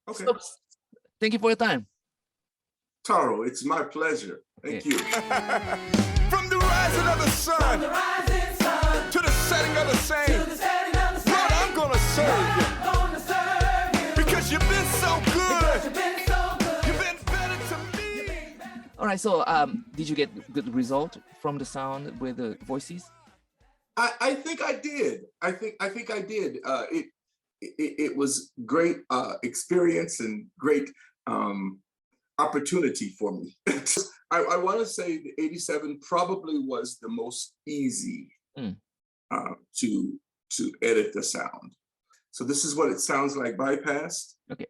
Okay. So, thank you for your time. Taro, it's my pleasure. Thank you. From the rising of the sun to the setting of the same, Lord, I'm gonna serve you because you've been so good. You've been better to me. All right. So, did you get good result from the sound with the Voicease? I think I did. I think I did. It was great experience and great opportunity for me. I want to say the 87 probably was the most easy to edit the sound. So this is what it sounds like bypassed. Okay.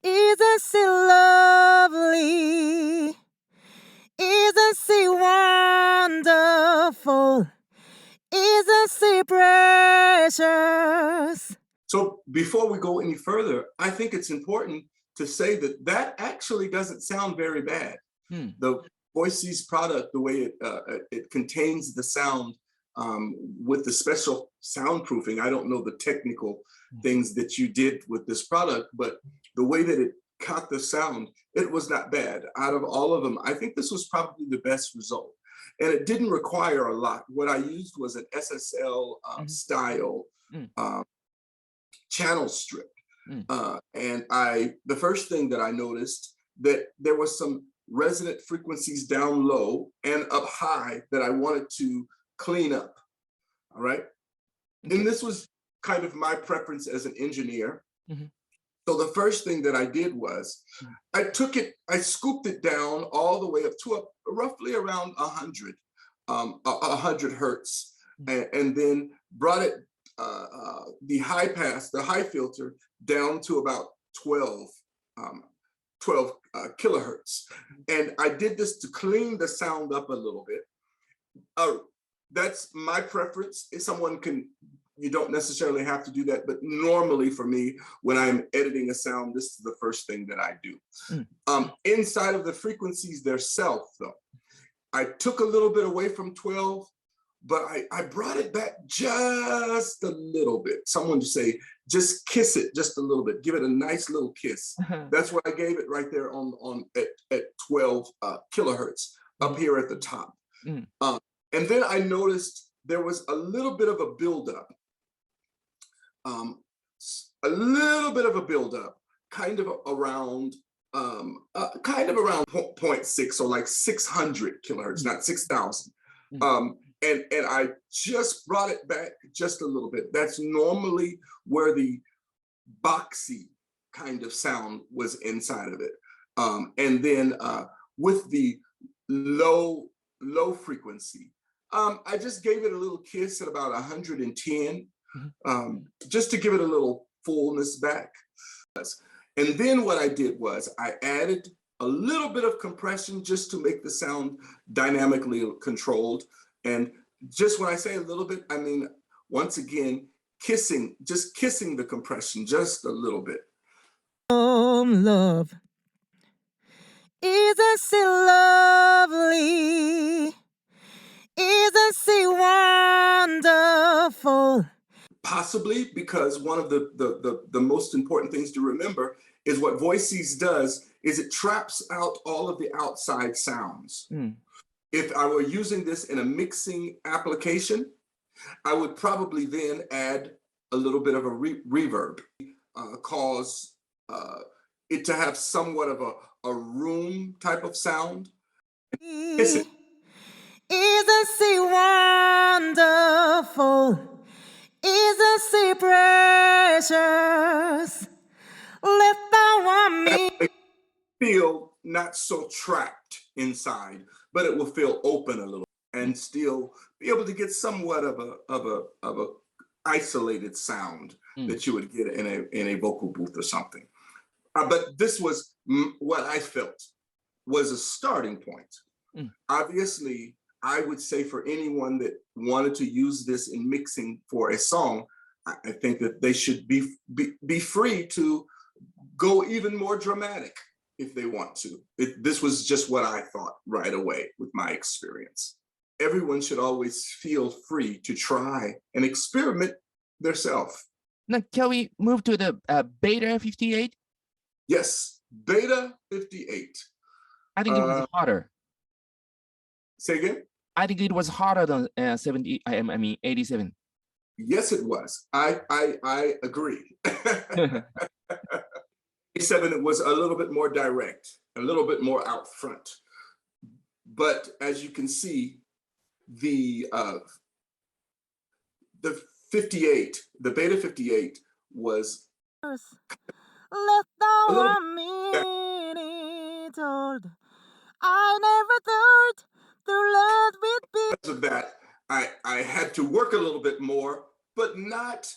Isn't she lovely? Isn't she wonderful? Isn't she precious? So before we go any further, I think it's important to say that that actually doesn't sound very bad. The Voicease product, the way it contains the sound with the special soundproofing, I don't know the technical things that you did with this product, but the way that it caught the sound, it was not bad. Out of all of them, I think this was probably the best result. And it didn't require a lot. What I used was an SSL style channel strip. And the first thing that I noticed that there was some resonant frequencies down low and up high that I wanted to clean up. All right. And this was kind of my preference as an engineer. So the first thing that I did was I scooped it down all the way up to roughly around 100 hertz, and then brought it the high pass, the high filter, down to about 12 kilohertz. And I did this to clean the sound up a little bit. That's my preference. You don't necessarily have to do that, but normally for me, when I'm editing a sound, this is the first thing that I do. Inside of the frequencies themselves, though, I took a little bit away from 12, but I brought it back just a little bit. Someone to say, just kiss it just a little bit, give it a nice little kiss. That's what I gave it right there at 12 kilohertz up here at the top. And then I noticed there was a little bit of a buildup. Kind of around 0.6 or like 600 kilohertz, not 6,000. And I just brought it back just a little bit. That's normally where the boxy kind of sound was inside of it. And then with the low frequency, I just gave it a little kiss at about 110. Just to give it a little fullness back. And then what I did was I added a little bit of compression just to make the sound dynamically controlled. And just when I say a little bit, I mean, once again, just kissing the compression just a little bit. Love, isn't she lovely? Isn't she wonderful? Possibly because one of the most important things to remember is what Voicease does is it traps out all of the outside sounds. If I were using this in a mixing application, I would probably then add a little bit of a reverb, cause it to have somewhat of a room type of sound. Isn't she wonderful? Isn't she precious? Let the one me feel not so trapped inside, but it will feel open a little and still be able to get somewhat of a isolated sound that you would get in a vocal booth or something. But this was what I felt was a starting point. Obviously, I would say for anyone that wanted to use this in mixing for a song, I think that they should be free to go even more dramatic if they want to. This was just what I thought right away with my experience. Everyone should always feel free to try and experiment themselves. Now, can we move to the Beta 58? Yes, Beta 58. I think it was harder. Say again? I think it was harder than 87. Yes, it was. I agree. 87, it was a little bit more direct, a little bit more out front. But as you can see, the 58, the Beta 58 was Let the one minute old. I never thought the love would be. because of that, I had to work a little bit more, but not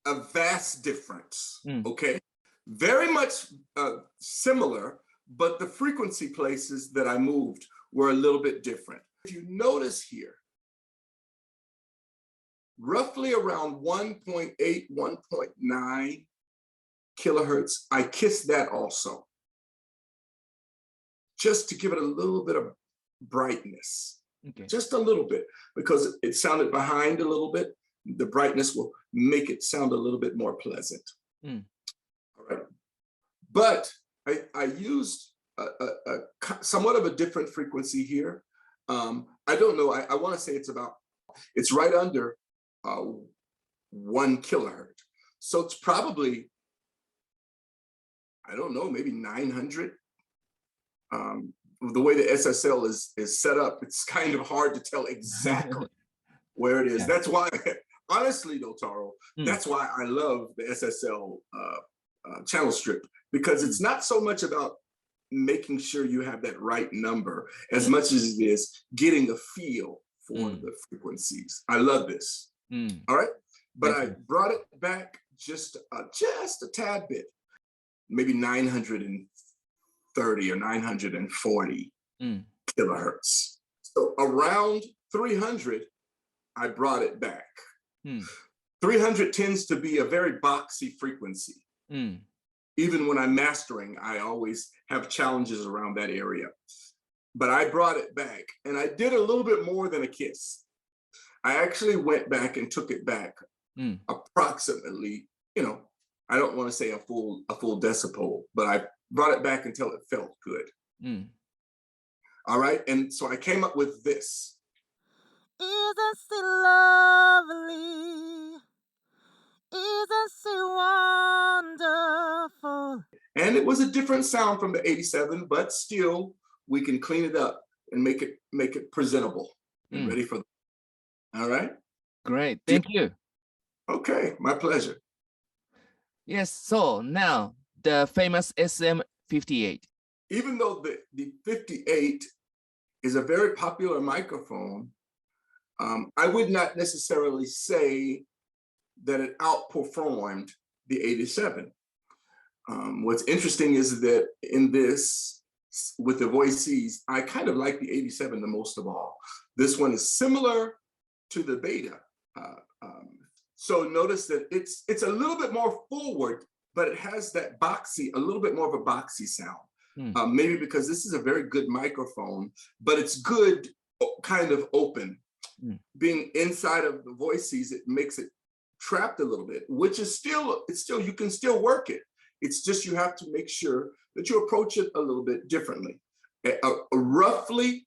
a vast difference. Okay, very much similar, but the frequency places that I moved were a little bit different. If you notice here, roughly around 1.8, 1.9 kilohertz, I kissed that also, just to give it a little bit of brightness, just a little bit, because it sounded behind a little bit. The brightness will make it sound a little bit more pleasant. All right, but I used a somewhat of a different frequency here. I don't know. I want to say it's right under 1 kilohertz. So it's probably, I don't know, maybe 900. The way the Ssl is set up, it's kind of hard to tell exactly where it is. That's why, honestly though, Taro, that's why I love the Ssl channel strip, because it's not so much about making sure you have that right number as much as it is getting a feel for the frequencies. I love this. All right, but I brought it back just a tad bit, maybe 930 or 940 kilohertz. So around 300, I brought it back. 300 tends to be a very boxy frequency. Even when I'm mastering, I always have challenges around that area. But I brought it back, and I did a little bit more than a kiss. I actually went back and took it back approximately, I don't want to say a full decibel, but I brought it back until it felt good. All right, and so I came up with this. Isn't she lovely? Isn't she wonderful? And it was a different sound from the 87, but still we can clean it up and make it presentable and ready for. All right. Great. Thank you. Okay, my pleasure. Yes. So now the famous SM58. Even though the 58 is a very popular microphone, I would not necessarily say that it outperformed the 87. What's interesting is that in this, with the Voicease, I kind of like the 87 the most of all. This one is similar to the Beta. So notice that it's a little bit more forward, but it has that a little bit more of a boxy sound. Maybe because this is a very good microphone, but it's good kind of open. Being inside of the Voicease, it makes it trapped a little bit, which is still, you can still work it. It's just you have to make sure that you approach it a little bit differently. Roughly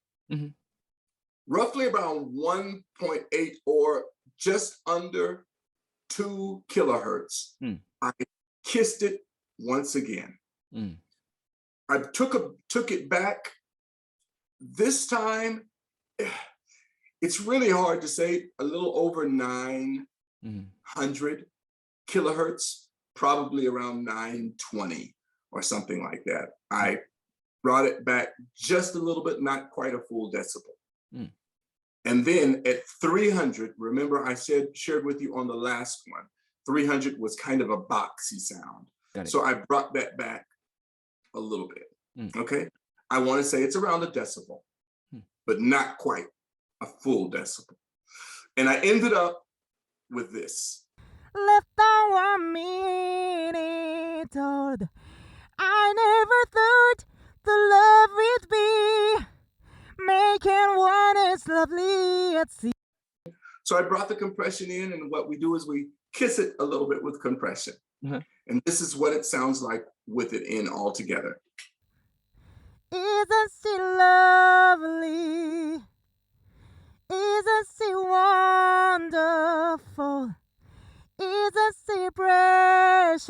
around 1.8 or just under 2 kilohertz. I kissed it once again. I took it back. This time, it's really hard to say, a little over 900 kilohertz, probably around 920 or something like that. I brought it back just a little bit, not quite a full decibel. And then at 300, remember I shared with you on the last one, 300 was kind of a boxy sound. So I brought that back a little bit, okay? I want to say it's around a decibel, but not quite a full decibel. And I ended up with this. Let the 1 minute old. I never thought the love would be making one as lovely at sea. So I brought the compression in, and what we do is we kiss it a little bit with compression. And this is what it sounds like with it in all together. Isn't she lovely? Isn't she wonderful? Isn't she precious?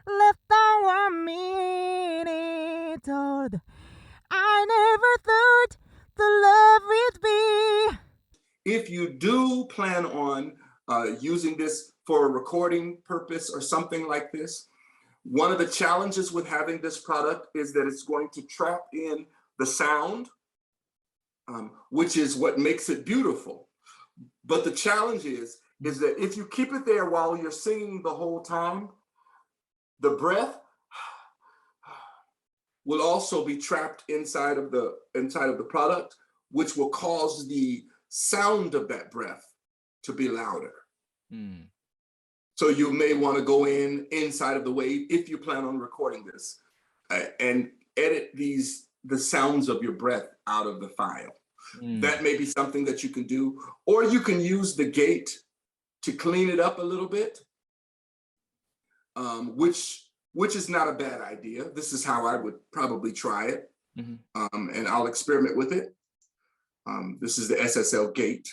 Left on 1 minute old. I never thought the love would be. If you do plan on using this for a recording purpose or something like this, one of the challenges with having this product is that it's going to trap in the sound, which is what makes it beautiful. But the challenge is that if you keep it there while you're singing the whole time, the breath will also be trapped inside of the product, which will cause the sound of that breath to be louder. So you may want to go inside of the wave if you plan on recording this and edit the sounds of your breath out of the file. That may be something that you can do, or you can use the gate to clean it up a little bit, which is not a bad idea. This is how I would probably try it, and I'll experiment with it. This is the Ssl Gate.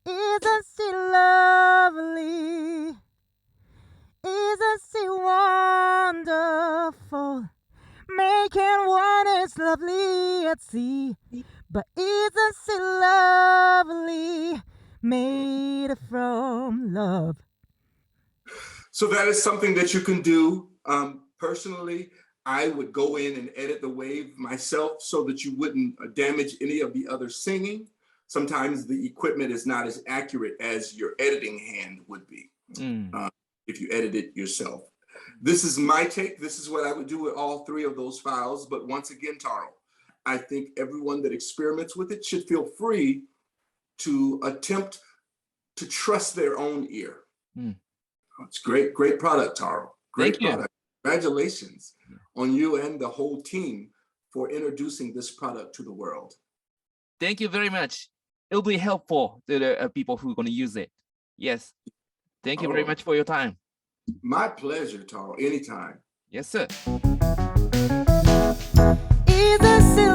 Isn't she lovely? Isn't she wonderful? Making one is lovely at sea, but isn't she lovely? Made from love. So that is something that you can do. Personally, I would go in and edit the wave myself so that you wouldn't damage any of the other singing. Sometimes the equipment is not as accurate as your editing hand would be if you edit it yourself. This is my take. This is what I would do with all 3 of those files. But once again, Taro, I think everyone that experiments with it should feel free to attempt to trust their own ear. It's great product, Taro. Great product. Congratulations on you and the whole team for introducing this product to the world. Thank you very much. It'll be helpful to the people who are going to use it. Yes. Thank you very much for your time. My pleasure, Taro. Anytime. Yes, sir. Isn't she